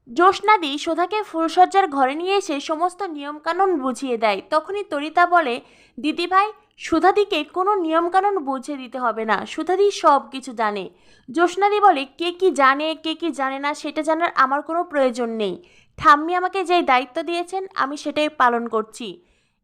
জ্যোৎস্নাদি সুধাকে ফুলশয্যার ঘরে নিয়ে এসে সমস্ত নিয়মকানুন বুঝিয়ে দেয়। তখনই তরিতা বলে, দিদিভাই, সুধাদিকে কোনো নিয়মকানুন বুঝিয়ে দিতে হবে না, সুধাদি সব কিছু জানে। জ্যোৎস্নাদি বলে, কে কি জানে কে কি জানে না সেটা জানার আমার কোনো প্রয়োজন নেই। ঠাম্মি আমাকে যেই দায়িত্ব দিয়েছেন আমি সেটাই পালন করছি।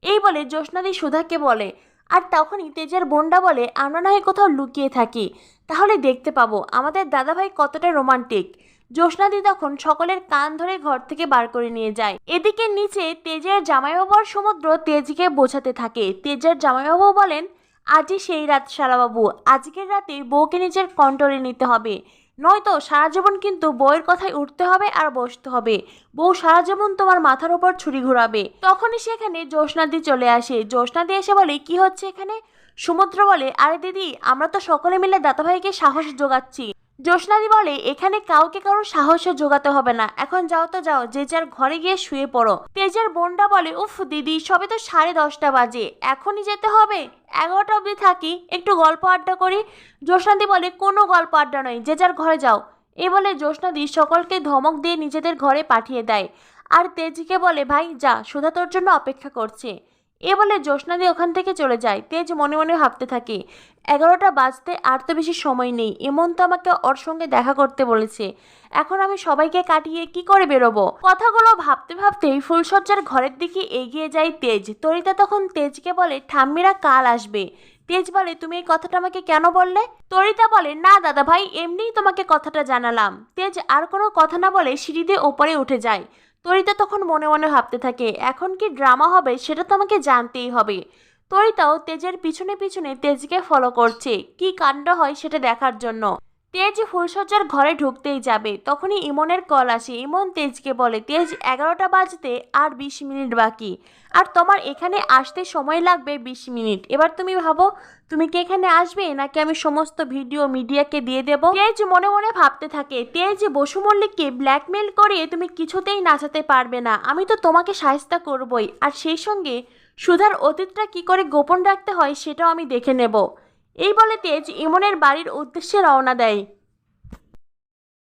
এই বলে জ্যোৎস্নাদি সুধাকে বলে। আর তখনই তেজের বোনটা বলে, আমরা না হয় কোথাও লুকিয়ে থাকি, তাহলে দেখতে পাবো আমাদের দাদাভাই কতটা রোমান্টিক। জ্যোৎস্নাদি তখন সকলের কান ধরে ঘর থেকে বার করে নিয়ে যায়। এদিকে নিচে তেজের জামাইবাবু আর সমুদ্র তেজকে বোঝাতে থাকে। তেজের জামাইবাবু বলেন, আজই সেই রাত শালাবাবু, আজকের রাতে বউকে নিজের কন্ট্রোলে নিতে হবে, নয়তো সারা জীবন কিন্তু বউয়ের কথায় উঠতে হবে আর বসতে হবে। বউ সারা জীবন তোমার মাথার উপর ছুরি ঘুরাবে। তখনই সেখানে জ্যোৎস্নাদি চলে আসে। জ্যোৎস্নাদি এসে বলে, কি হচ্ছে এখানে? সমুদ্র বলে, আরে দিদি, আমরা তো সকলে মিলে দাদাভাইকে সাহস জোগাচ্ছি। জ্যোৎস্নাদি বলে, এখানে কাউকে কারো সাহসে জোগাতে হবে না, এখন যাও তো যাও, যে যার ঘরে গিয়ে শুয়ে পড়ো। তেজের বোনটা বলে, উফ দিদি, সবে তো 10:30 বাজে, এখনই যেতে হবে? 11টা অবধি থাকি, একটু গল্প আড্ডা করি। জ্যোৎস্নাদি বলে, কোনো গল্প আড্ডা নয়, যে যার ঘরে যাও। এ বলে জ্যোৎস্নাদি সকলকে ধমক দিয়ে নিজেদের ঘরে পাঠিয়ে দেয়। আর তেজকে বলে, ভাই যা, সুধা তোর জন্য অপেক্ষা করছে। এ বলে জ্যোৎস্নাদি ওখান থেকে চলে যায়। তেজ মনে মনে ভাবতে থাকে, 11টা বাজতে আর তো বেশি সময় নেই, এমন তো আমাকে ওর সঙ্গে দেখা করতে বলেছে, এখন আমি সবাইকে কাটিয়ে কি করে বেরোবো? কথাগুলো ভাবতে ভাবতেই ফুলশয্যার ঘরের দিকে এগিয়ে যায় তেজ। তরিতা তখন তেজকে বলে, ঠাম্মিরা কাল আসবে। তেজ বলে, তুমি এই কথাটা আমাকে কেন বললে? তরিতা বলে, না দাদা ভাই, এমনিই তোমাকে কথাটা জানালাম। তেজ আর কোনো কথা না বলে সিঁড়ি দিয়ে ওপরে উঠে যায়। তরিতা তখন মনে মনে ভাবতে থাকে, এখন কি ড্রামা হবে সেটা তো আমাকে জানতেই হবে। তরিতাও তেজের পিছনে পিছনে তেজকে ফলো করছে, কি কাণ্ড হয় সেটা দেখার জন্য। তেজ ফুলশয্যার ঘরে ঢুকতেই যাবে, তখনই ইমনের কল আসে। ইমন তেজকে বলে, তেজ, 11টা বাজতে আর 20 মিনিট বাকি, আর তোমার এখানে আসতে সময় লাগবে 20 মিনিট। এবার তুমি ভাবো, তুমি কি এখানে আসবে নাকি আমি সমস্ত ভিডিও মিডিয়াকে দিয়ে দেব? তেজ মনে মনে ভাবতে থাকে, তেজ, বসু মল্লিককে ব্ল্যাকমেল করে তুমি কিছুতেই নাচাতে পারবে না, আমি তো তোমাকে সাহায্য করবই, আর সেই সঙ্গে সুধার অতীতটা কি করে গোপন রাখতে হয় সেটাও আমি দেখে নেব। এই বলে তেজ ইমনের বাড়ির উদ্দেশ্যে রওনা দেয়।